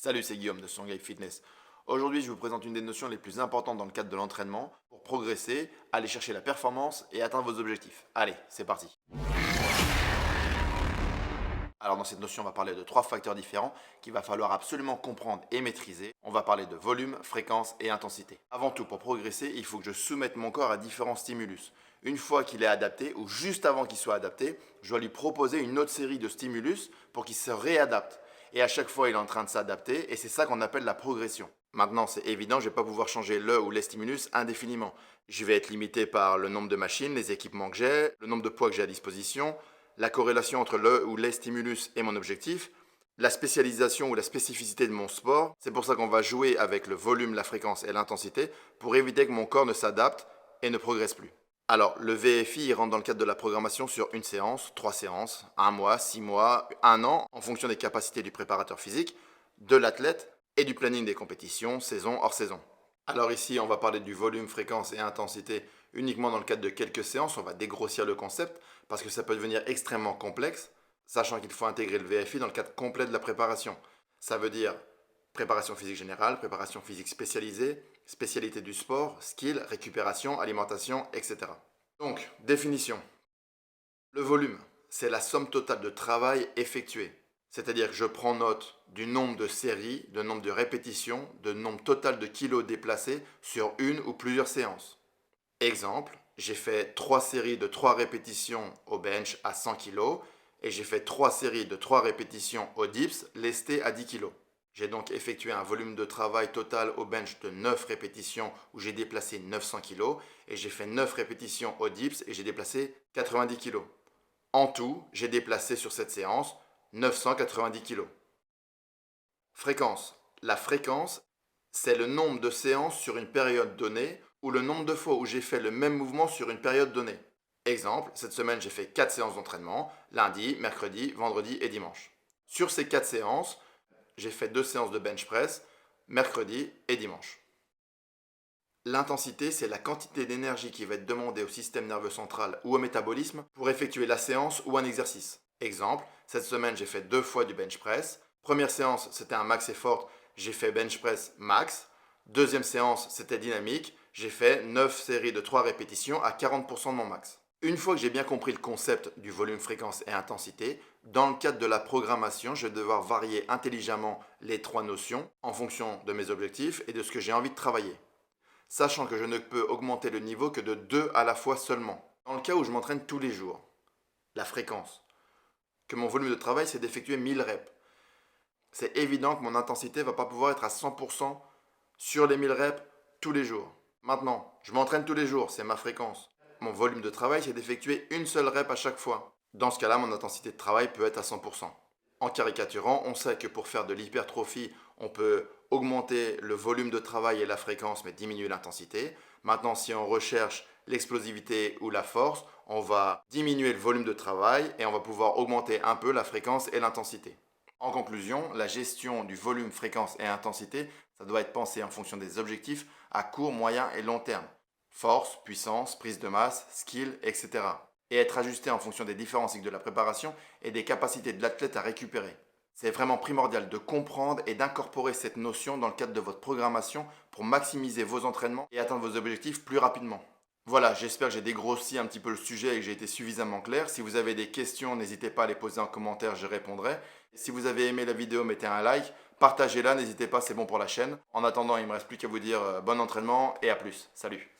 Salut, c'est Guillaume de Songai Fitness. Aujourd'hui, je vous présente une des notions les plus importantes dans le cadre de l'entraînement pour progresser, aller chercher la performance et atteindre vos objectifs. Allez, c'est parti. Alors dans cette notion, on va parler de trois facteurs différents qu'il va falloir absolument comprendre et maîtriser. On va parler de volume, fréquence et intensité. Avant tout, pour progresser, il faut que je soumette mon corps à différents stimulus. Une fois qu'il est adapté, ou juste avant qu'il soit adapté, je dois lui proposer une autre série de stimulus pour qu'il se réadapte. Et à chaque fois, il est en train de s'adapter, et c'est ça qu'on appelle la progression. Maintenant, c'est évident, je ne vais pas pouvoir changer le ou les stimulus indéfiniment. Je vais être limité par le nombre de machines, les équipements que j'ai, le nombre de poids que j'ai à disposition, la corrélation entre le ou les stimulus et mon objectif, la spécialisation ou la spécificité de mon sport. C'est pour ça qu'on va jouer avec le volume, la fréquence et l'intensité pour éviter que mon corps ne s'adapte et ne progresse plus. Alors, le VFI il rentre dans le cadre de la programmation sur une séance, 3 séances, 1 mois, 6 mois, 1 an, en fonction des capacités du préparateur physique, de l'athlète et du planning des compétitions, saison hors saison. Alors ici, on va parler du volume, fréquence et intensité uniquement dans le cadre de quelques séances. On va dégrossir le concept parce que ça peut devenir extrêmement complexe, sachant qu'il faut intégrer le VFI dans le cadre complet de la préparation. Ça veut dire préparation physique générale, préparation physique spécialisée, spécialité du sport, skill, récupération, alimentation, etc. Donc, définition. Le volume, c'est la somme totale de travail effectué. C'est-à-dire que je prends note du nombre de séries, de nombre de répétitions, de nombre total de kilos déplacés sur une ou plusieurs séances. Exemple, j'ai fait 3 séries de 3 répétitions au bench à 100 kg et j'ai fait 3 séries de 3 répétitions au dips lesté à 10 kg. J'ai donc effectué un volume de travail total au bench de 9 répétitions où j'ai déplacé 900 kg et j'ai fait 9 répétitions au dips et j'ai déplacé 90 kg. En tout, j'ai déplacé sur cette séance 990 kg. Fréquence. La fréquence, c'est le nombre de séances sur une période donnée ou le nombre de fois où j'ai fait le même mouvement sur une période donnée. Exemple, cette semaine j'ai fait 4 séances d'entraînement, lundi, mercredi, vendredi et dimanche. Sur ces 4 séances, j'ai fait 2 séances de bench press, mercredi et dimanche. L'intensité, c'est la quantité d'énergie qui va être demandée au système nerveux central ou au métabolisme pour effectuer la séance ou un exercice. Exemple, cette semaine j'ai fait 2 fois du bench press. Première séance, c'était un max effort, j'ai fait bench press max. Deuxième séance, c'était dynamique, j'ai fait 9 séries de 3 répétitions à 40% de mon max. Une fois que j'ai bien compris le concept du volume, fréquence et intensité, dans le cadre de la programmation, je vais devoir varier intelligemment les 3 notions en fonction de mes objectifs et de ce que j'ai envie de travailler, sachant que je ne peux augmenter le niveau que de 2 à la fois seulement. Dans le cas où je m'entraîne tous les jours, la fréquence, que mon volume de travail c'est d'effectuer 1000 reps. C'est évident que mon intensité ne va pas pouvoir être à 100% sur les 1000 reps tous les jours. Maintenant, je m'entraîne tous les jours, c'est ma fréquence. Mon volume de travail c'est d'effectuer une seule rep à chaque fois. Dans ce cas-là, mon intensité de travail peut être à 100%. En caricaturant, on sait que pour faire de l'hypertrophie, on peut augmenter le volume de travail et la fréquence, mais diminuer l'intensité. Maintenant, si on recherche l'explosivité ou la force, on va diminuer le volume de travail et on va pouvoir augmenter un peu la fréquence et l'intensité. En conclusion, la gestion du volume, fréquence et intensité, ça doit être pensé en fonction des objectifs à court, moyen et long terme. Force, puissance, prise de masse, skill, etc. Et être ajusté en fonction des différents cycles de la préparation et des capacités de l'athlète à récupérer. C'est vraiment primordial de comprendre et d'incorporer cette notion dans le cadre de votre programmation pour maximiser vos entraînements et atteindre vos objectifs plus rapidement. Voilà, j'espère que j'ai dégrossi un petit peu le sujet et que j'ai été suffisamment clair. Si vous avez des questions, n'hésitez pas à les poser en commentaire, je répondrai. Si vous avez aimé la vidéo, mettez un like, partagez-la, n'hésitez pas, c'est bon pour la chaîne. En attendant, il ne me reste plus qu'à vous dire bon entraînement et à plus. Salut!